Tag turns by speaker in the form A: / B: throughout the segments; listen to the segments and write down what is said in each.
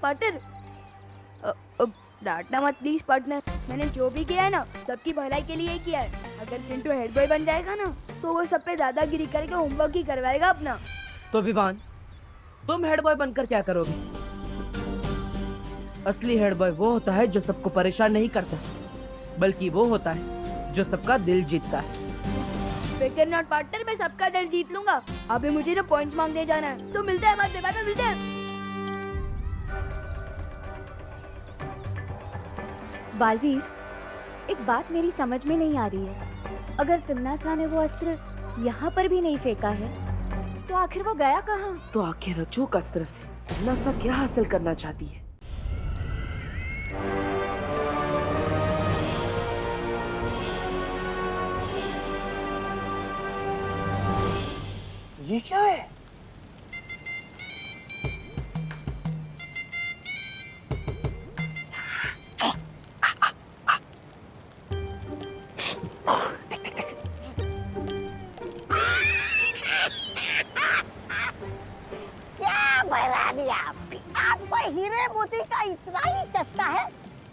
A: Partner. डांटना मत please partner, मैंने जो भी किया है ना सबकी भलाई के लिए ही किया है। अगर चिंटू हेड बॉय बन जाएगा ना तो वो सब पे दादागिरी करके होमवर्क ही करवाएगा अपना।
B: तो विवान, तुम हेड बॉय बनकर क्या करोगे? असली हेड बॉय वो होता है जो सबको परेशान नहीं करता, बल्कि वो होता है जो सबका दिल जीतता है।
A: फिकर नॉट पार्टनर, मैं सबका दिल जीत लूंगा। अभी मुझे ना पॉइंट्स मांगने जाना है, तो मिलते हैं बाद में, बाद में मिलते हैं।
C: बालवीर, एक बात मेरी समझ में नहीं आ रही है। अगर तिम्नासा ने वो अस्त्र यहाँ पर भी नहीं फेंका है तो आखिर वो गया कहाँ?
B: तो आखिर अचूक अस्त्र से नासा क्या हासिल करना चाहती है?
D: ये क्या है?
E: आपको हीरे मोती का इतना ही चस्का है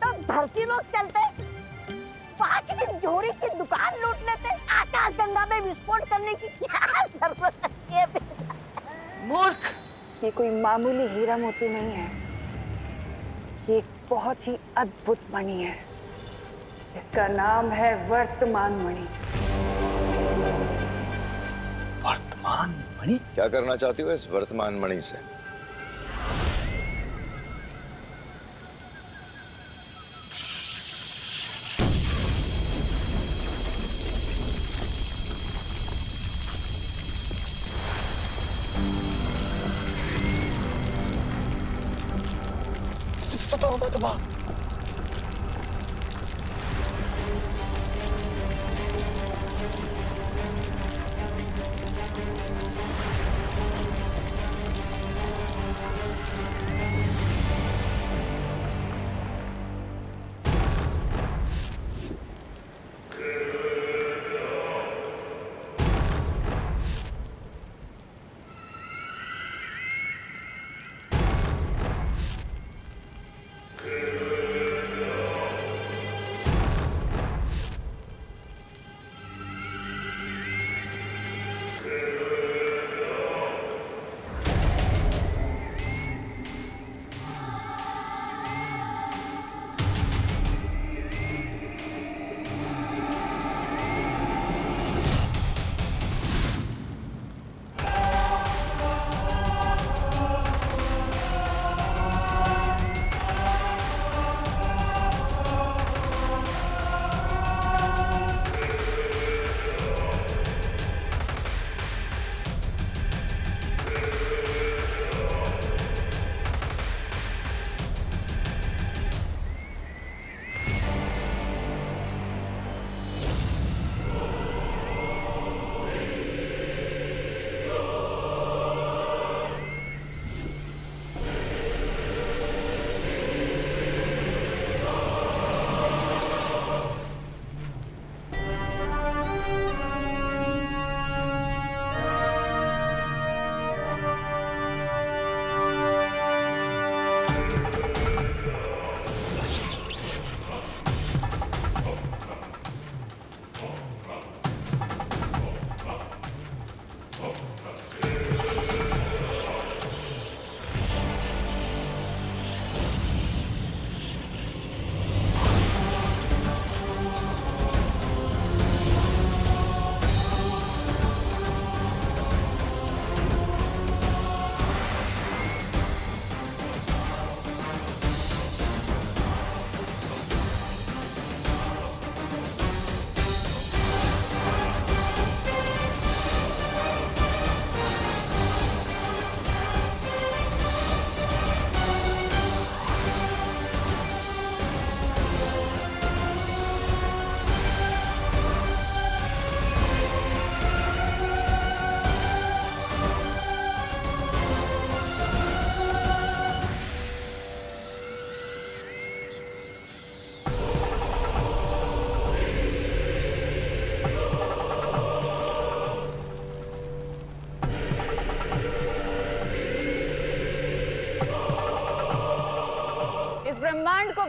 E: तो धरती लोग चलते, वहाँ किसी जोड़ी की दुकान लूट लेते, आकाश गंगा में विस्फोट करने की क्या जरूरत है?
B: मूर्ख!
F: ये कोई मामूली हीरा मोती नहीं है, ये एक बहुत ही अद्भुत मणि है जिसका नाम है वर्तमान मणि।
D: वर्तमान मणि?
G: क्या करना चाहती हो इस वर्तमान मणि से?
D: तो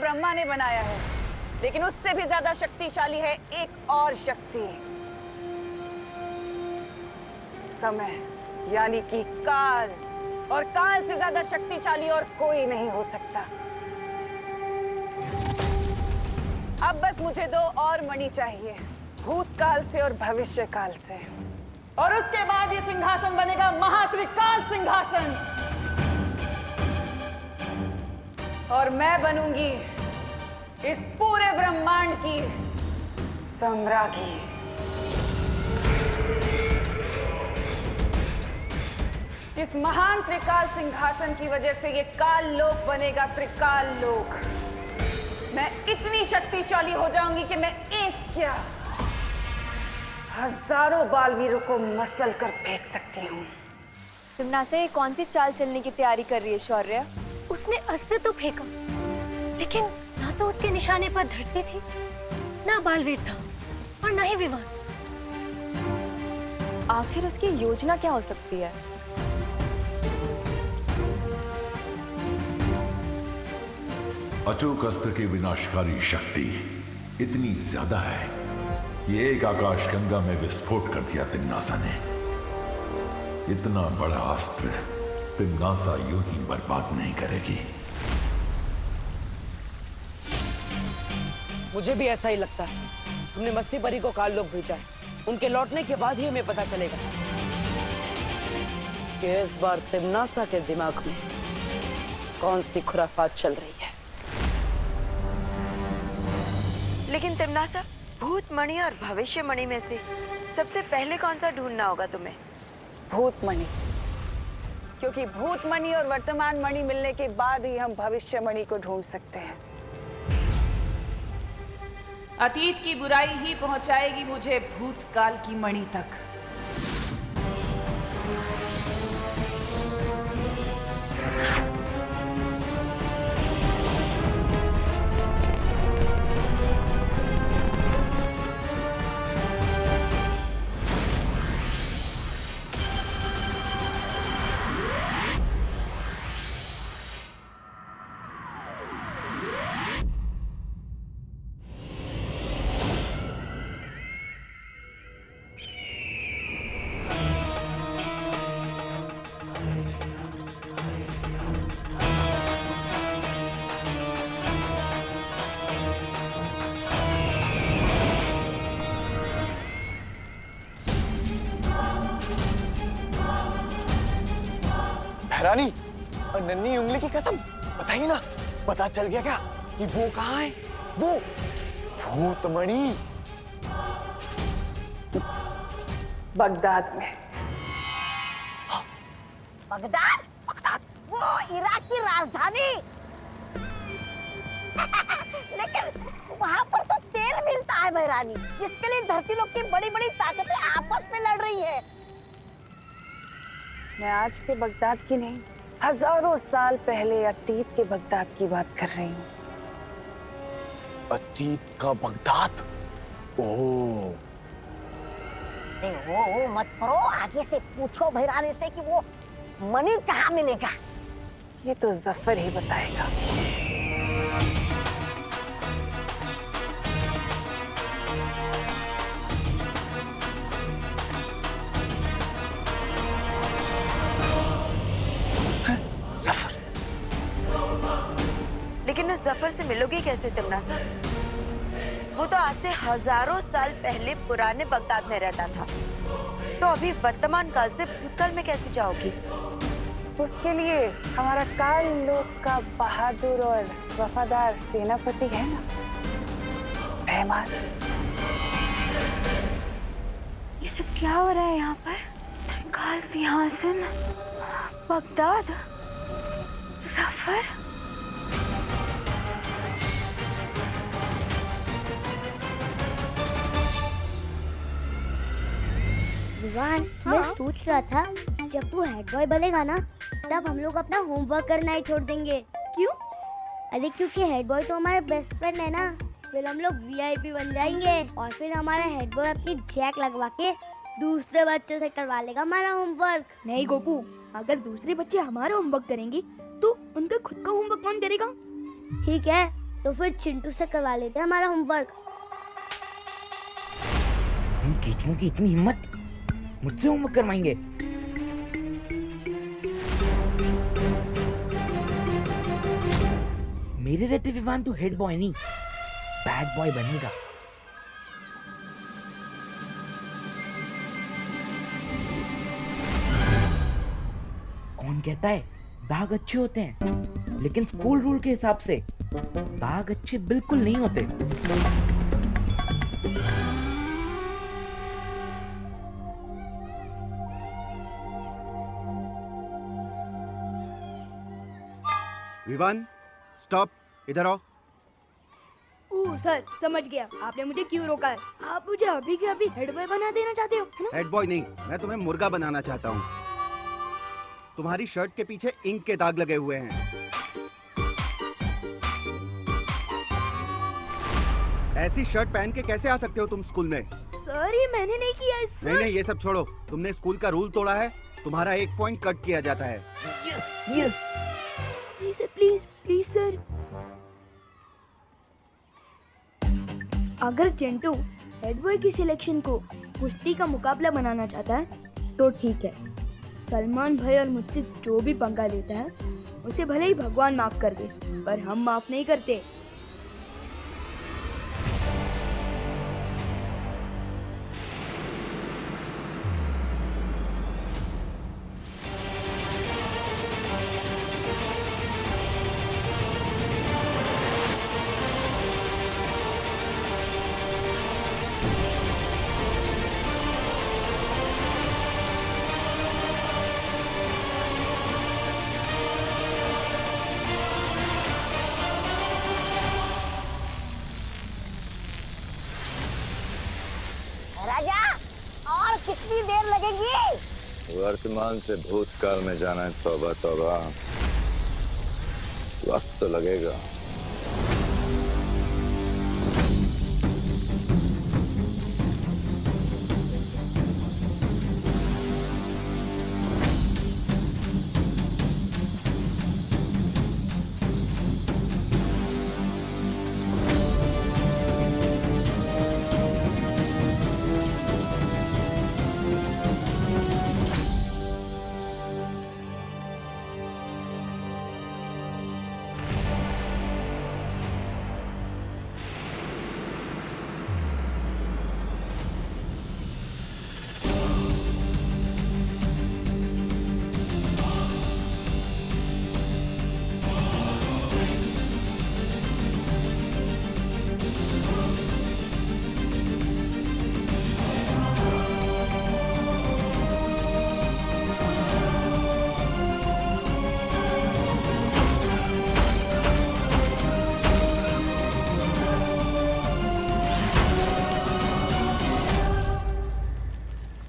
F: ब्रह्मा ने बनाया है, लेकिन उससे भी ज्यादा शक्तिशाली है एक और शक्ति, समय, यानी कि काल। और काल से ज्यादा शक्तिशाली और कोई नहीं हो सकता। अब बस मुझे 2 और मणि चाहिए, भूतकाल से और भविष्य काल से, और उसके बाद ये सिंहासन बनेगा महात्रिकाल सिंहासन, और मैं बनूंगी इस पूरे ब्रह्मांड की सम्राज्ञी। इस महान त्रिकाल सिंहासन की वजह से ये काल लोक बनेगा त्रिकाल लोक। मैं इतनी शक्तिशाली हो जाऊंगी कि मैं एक क्या हजारों बालवीरों को मसल कर फेंक सकती हूँ।
C: तुमना से कौन सी चाल चलने की तैयारी कर रही है शौर्य?
H: उसने अस्त्र तो फेंका, लेकिन ना तो उसके निशाने पर धरती थी, ना बालवीर था, और ना ही विमान।
C: आखिर उसकी योजना क्या हो सकती है?
I: अचूक अस्त्र की विनाशकारी शक्ति इतनी ज्यादा है, ये एक आकाशगंगा में विस्फोट कर दिया तिम्नासा ने। इतना बड़ा अस्त्र तिम्नासा यूं ही बर्बाद नहीं करेगी।
B: मुझे भी ऐसा ही लगता है। तुमने मस्ती परी को काल लोक भेजा है, उनके लौटने के बाद ही हमें पता चलेगा कि इस बार तिम्नासा के दिमाग में कौन सी खुराफात चल रही है।
J: लेकिन तिम्नासा, भूत मणि और भविष्य मणि में से सबसे पहले कौन सा ढूंढना होगा तुम्हें?
F: भूत मणि, क्योंकि भूत मणि और वर्तमान मणि मिलने के बाद ही हम भविष्य मणि को ढूंढ सकते हैं।
K: अतीत की बुराई ही पहुंचाएगी मुझे भूतकाल की मणि तक।
D: रानी और नन्ही उंगली की कसम, बताइए ना, पता चल गया क्या कि वो कहाँ है? वो भूतमणि
F: बगदाद में।
E: बगदाद? बगदाद वो इराक की राजधानी। लेकिन वहाँ पर तो तेल मिलता है महारानी, जिसके लिए धरती लोक की बड़ी बड़ी ताकतें आपस में लड़ रही है।
F: मैं आज के बगदाद की नहीं, हजारों साल पहले अतीत के बगदाद की बात कर रही हूँ।
D: अतीत का बगदाद? ओह,
E: वो मत करो, आगे से पूछो भैरानी से कि वो मणि कहाँ मिलेगा।
F: ये तो जफर ही बताएगा।
J: लेकिन इस जफर से मिलोगी कैसे तिम्नासा? वो तो आज से हजारों साल पहले पुराने बगदाद में रहता था, तो अभी वर्तमान काल से भूतकाल में कैसे जाओगी?
F: उसके लिए हमारा काल लोक का बहादुर और वफादार सेनापति है ना, मेहमान।
C: ये सब क्या हो रहा है यहाँ पर? त्रिकाल सिंहासन, बगदाद, जफर।
L: विवान, मैं सोच रहा था जब तू हेड बॉय बनेगा ना, तब हम लोग अपना होमवर्क करना ही छोड़ देंगे।
A: क्यों?
L: अरे क्योंकि हेड बॉय तो हमारा बेस्ट फ्रेंड है ना, फिर हम लोग वीआईपी बन जाएंगे और फिर हमारा हेड बॉय अपनी जैक लगवा के दूसरे बच्चों से करवा लेगा हमारा होमवर्क।
A: नहीं गोपू, अगर दूसरे बच्चे हमारा होमवर्क करेंगे तो उनका खुद का होमवर्क कौन करेगा?
L: ठीक है, तो फिर चिंटू से करवा लेते हैं हमारा होमवर्क।
M: इन कीचुओं की इतनी हिम्मत, मुझसे होमवर्क करवाएंगे। मेरे रहते विवान तो हेड बॉय नहीं, बैड बॉय बनेगा। कौन कहता है बाघ अच्छे होते हैं, लेकिन स्कूल रूल के हिसाब से बाघ अच्छे बिल्कुल नहीं होते।
N: विवान, स्टॉप, इधर आओ।
A: सर समझ गया, आपने मुझे क्यों रोका है। आप मुझे अभी के अभी हेड बॉय बना देना चाहते हो, है ना?
N: हेड बॉय नहीं, मैं तुम्हें मुर्गा बनाना चाहता हूँ। तुम्हारी शर्ट के पीछे इंक के दाग लगे हुए हैं। ऐसी शर्ट पहन के कैसे आ सकते हो तुम स्कूल में?
A: सर ये मैंने नहीं किया है सर।
N: नहीं, ये सब छोड़ो। तुमने स्कूल का रूल तोड़ा है, तुम्हारा 1 पॉइंट कट किया जाता है।
M: Yes
A: sir, please please sir. अगर चिंटू हेड बॉय की सिलेक्शन को कुश्ती का मुकाबला बनाना चाहता है तो ठीक है। सलमान भाई और मुझसे जो भी पंगा लेता है उसे भले ही भगवान माफ कर दे, पर हम माफ नहीं करते।
E: राजा, और कितनी देर लगेगी?
G: वर्तमान से भूतकाल में जाना है, तौबा तौबा, वक्त तो लगेगा।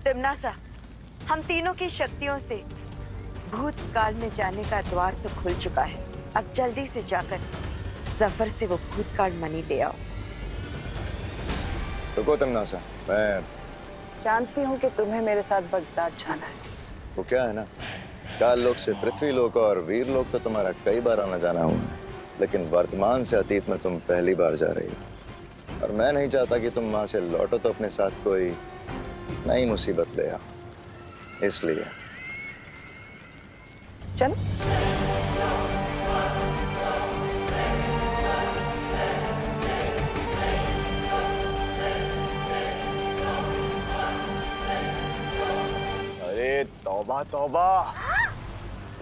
J: तिम्नासा, हम तीनों की शक्तियों से भूतकाल में जाने का द्वार तो खुल चुका है। अब जल्दी से जाकर जफर से वो भूतकाल मणि ले आओ।
G: रुको तिम्नासा, मैं
F: जानती हूँ कि तुम्हें मेरे साथ बगदाद जाना है।
G: वो क्या है ना, काल लोक से पृथ्वी लोक और वीर लोक तो तुम्हारा कई बार आना जाना हुआ है, लेकिन वर्तमान से अतीत में तुम पहली बार जा रही हो। और मैं नहीं चाहता कि तुम वहां से लौटो तो अपने साथ कोई नई मुसीबत ले आओ, इसलिए
F: चल।
D: अरे तौबा तौबा,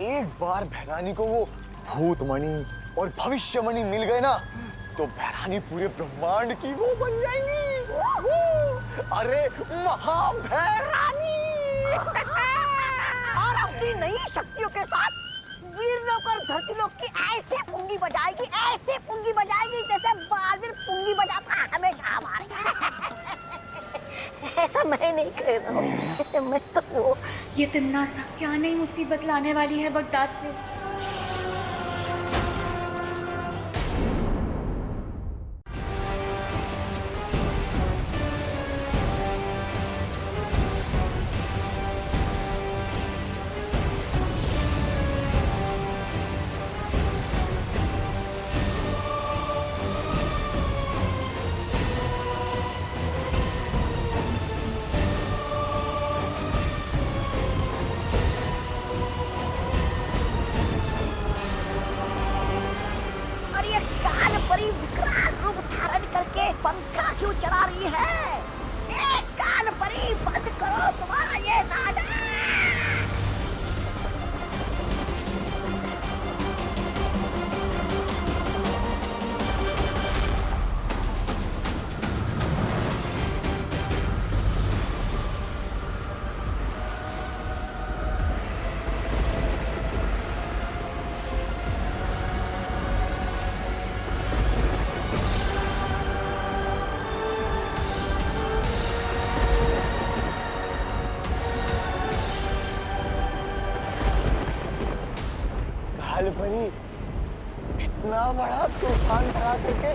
D: एक बार भैरानी को वो भूतमणि और भविष्यमणि मिल गए ना, तो भैरानी पूरे ब्रह्मांड की वो बन जाएंगी। अरे महाभैरानी।
E: और अपनी नई शक्तियों के साथ वीर लोक और धरती लोक की ऐसे पुंगी बजाएगी जैसे बालवीर पुंगी बजाता है हमेशा हमारे। ऐसा मैं नहीं कर रहा हूँ, मैं तो वो।
C: ये तिम्नासा क्या नई मुसीबत लाने वाली है बगदाद से।
E: क्यों चला रही है? एक कान परी, बंद करो तुम्हारा ये नाटक।
D: परी, इतना बड़ा तूफान खड़ा करके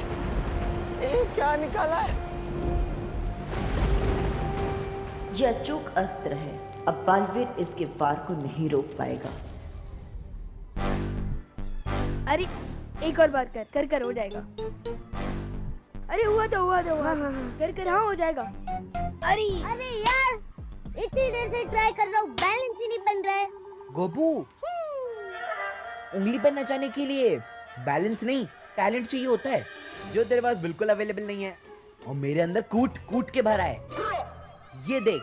D: ये क्या निकाला है?
J: ये अचूक अस्त्र है। अब बालवीर इसके वार को नहीं रोक पाएगा।
A: अरे एक और बार कर कर हो जाएगा। अरे हुआ तो कर हाँ हो जाएगा।
L: अरे यार, इतनी देर से ट्राई कर रहा हूँ, बैलेंस ही नहीं बन रहा है।
M: गोपू, उंगली पर नचाने के लिए बैलेंस नहीं, टैलेंट चाहिए होता है, जो तेरे पास बिल्कुल अवेलेबल नहीं है। और मेरे अंदर कूट कूट के भरा है। ये देख।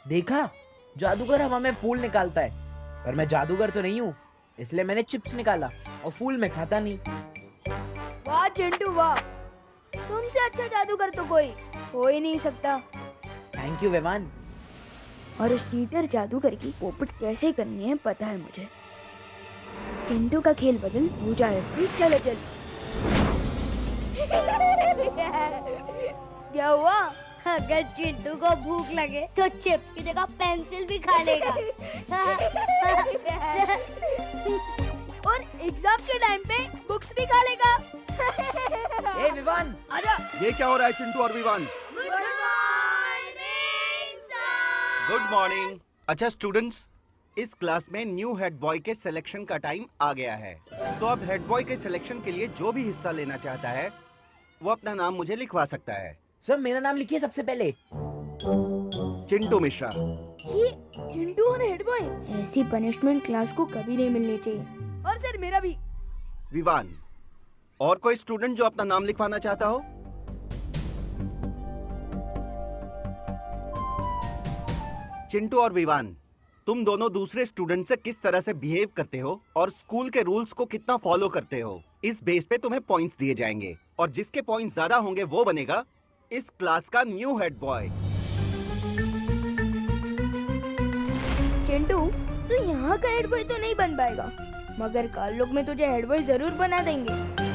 M: देखा, जादूगर हवा में फूल निकालता है, पर मैं जादूगर तो नहीं हूँ, इसलिए मैंने चिप्स निकाला और फूल में खाता नहीं।
A: वाह चिंटू वाह, तुमसे अच्छा जादूगर तो कोई हो ही नहीं सकता।
M: Thank you Vivaan.
A: और उस चीटर जादूगर की पोपट कैसे करनी है पता है मुझे। चिंटू का खेल बदल हो जाए स्पीड, चलो चल। क्या हुआ?
L: अगर चिंटू को भूख लगे तो चिप्स की जगह पेंसिल भी खा लेगा।
A: और एग्जाम के टाइम पे बुक्स भी खा लेगा।
M: ए विवान,
A: आजा।
N: ये क्या हो रहा है चिंटू और विवान? Good morning. अच्छा स्टूडेंट्स, इस क्लास में न्यू हेड बॉय के सिलेक्शन का टाइम आ गया है। तो अब हेड बॉय के सिलेक्शन के लिए जो भी हिस्सा लेना चाहता है वो अपना नाम मुझे लिखवा सकता है।
M: सर मेरा नाम लिखिए सबसे पहले।
N: चिंटू मिश्रा।
A: ये चिंटू और हेड बॉय, ऐसी पनिशमेंट क्लास को कभी नहीं मिलनी चाहिए। और सर मेरा भी।
N: विवान। और कोई स्टूडेंट जो अपना नाम लिखवाना चाहता हो? चिंटू और विवान, तुम दोनों दूसरे स्टूडेंट से किस तरह से बिहेव करते हो और स्कूल के रूल्स को कितना फॉलो करते हो, इस बेस पे तुम्हें पॉइंट्स दिए जाएंगे और जिसके पॉइंट्स ज्यादा होंगे वो बनेगा इस क्लास का न्यू हेड बॉय।
A: चिंटू, तू यहाँ का हेड बॉय तो नहीं बन पाएगा, मगर काल में तुझे हेड बॉय जरूर बना देंगे।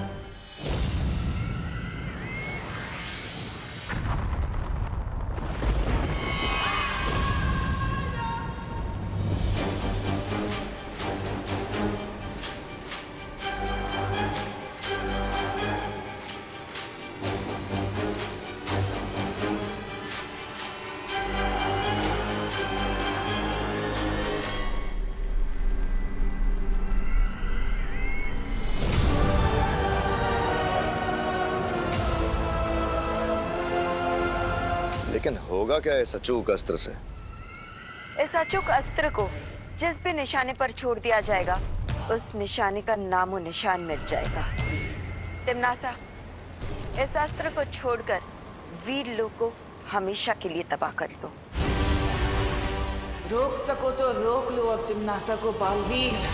G: लेकिन होगा क्या इस अचूक अस्त्र से?
J: इस अचूक अस्त्र को जिस भी निशाने पर छोड़ दिया जाएगा उस निशाने का नामो निशान मिट जाएगा। तिम्नासा, इस अस्त्र को छोड़कर वीर लोग को हमेशा के लिए तबाह कर दो।
K: रोक सको तो रोक लो अब तिम्नासा को बालवीर।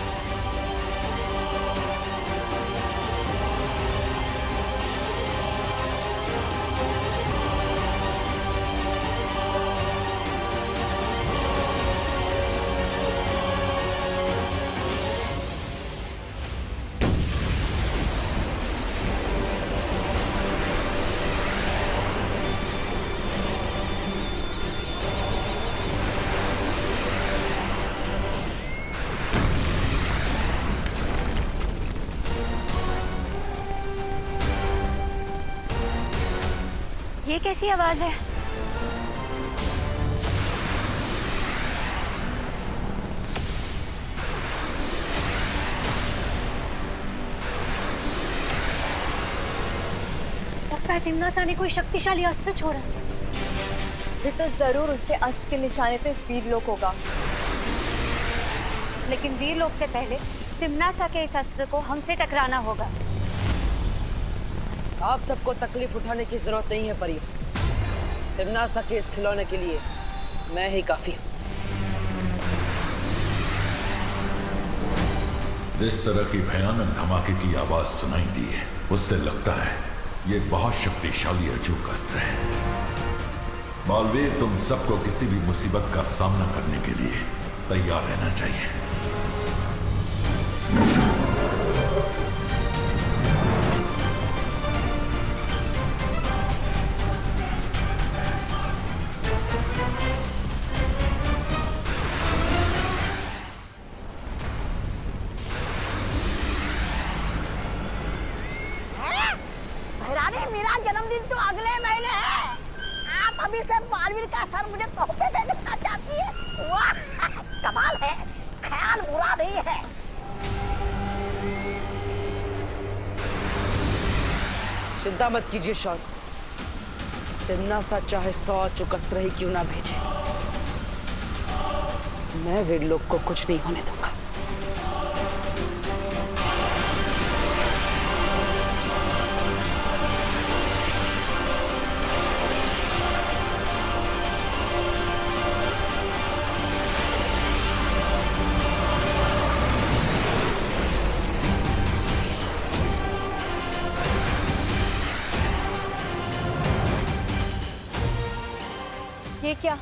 C: ये कैसी आवाज है?
H: लगता है तिम्नासा ने कोई शक्तिशाली अस्त्र छोड़ा।
C: फिर तो जरूर उसके अस्त्र के निशाने पे वीर लोग होगा। लेकिन वीर लोग से पहले तिम्नासा के इस अस्त्र को हमसे टकराना होगा।
B: आप सबको तकलीफ उठाने की जरूरत नहीं है परी। तिम्नासा के इस खिलौने के लिए मैं ही काफी हूँ।
I: इस तरह की भयानक धमाके की आवाज सुनाई दी है, उससे लगता है ये बहुत शक्तिशाली अचूक अस्त्र है। बालवीर, तुम सबको किसी भी मुसीबत का सामना करने के लिए तैयार रहना चाहिए।
E: भैरानी, मेरा जन्मदिन तो अगले महीने है। आप अभी से बालवीर का सर मुझे तोहफे में देना चाहती है? वाह, कमाल है। ख्याल बुरा नहीं है।
B: चिंता मत कीजिए शॉन, तिम्नासा चाहे 100 अचूक अस्त्र ही क्यों ना भेजे, मैं वीर लोग को कुछ नहीं होने दूंगा।
C: ये क्या?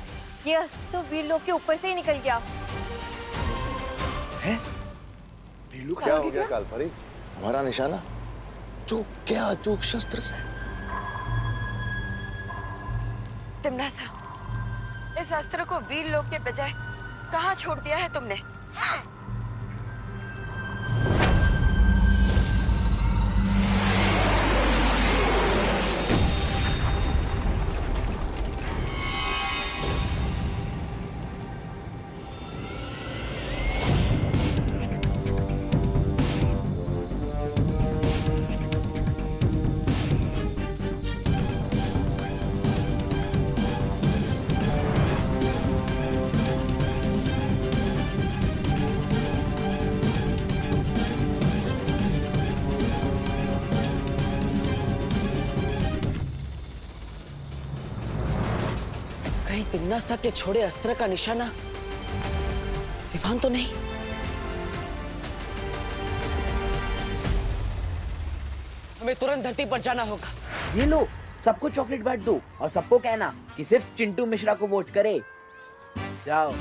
C: ये अस्त्र तो वीर लोग के ऊपर से ही निकल गया।
G: है? क्या हो गया कालपरी? हमारा निशाना चूक क्या अचूक शस्त्र से?
J: तिम्नासा, इस अस्त्र को वीर लोग के बजाय कहाँ छोड़ दिया है तुमने?
B: कहीं तिम्नासा के छोड़े अस्त्र का निशाना विवान तो नहीं? हमें तुरंत धरती पर जाना होगा।
M: ये लो, सबको चॉकलेट बांट दो और सबको कहना कि सिर्फ चिंटू मिश्रा को वोट करे। जाओ।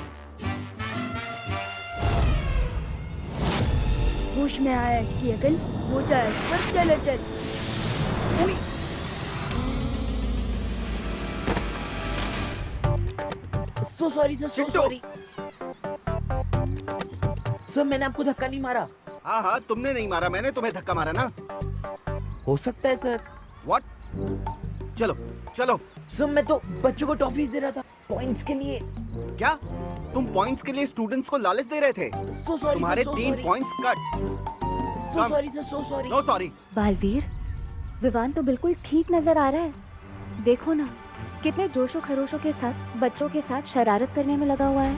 A: होश में आया इसकी अकल, वो चाहे इस पर चले चल।
M: सो sorry sir, so sorry sir, मैंने आपको धक्का नहीं मारा।
N: हाँ हाँ, तुमने नहीं मारा, मैंने तुम्हें धक्का मारा ना।
M: हो सकता है सर।
N: व्हाट? चलो चलो।
M: सर मैं तो बच्चों को टॉफीज दे रहा था पॉइंट्स के लिए।
N: क्या तुम पॉइंट्स के लिए स्टूडेंट्स को लालच दे रहे थे?
M: सो सॉरी,
N: तुम्हारे
M: so
N: 3
M: sorry.
N: Points cut.
M: So sorry sir, so sorry.
N: No sorry.
C: Baalveer, Vivaan तो बिल्कुल ठीक नजर आ रहा है। देखो ना, कितने जोशो खरोशों के साथ बच्चों के साथ शरारत करने में लगा हुआ है।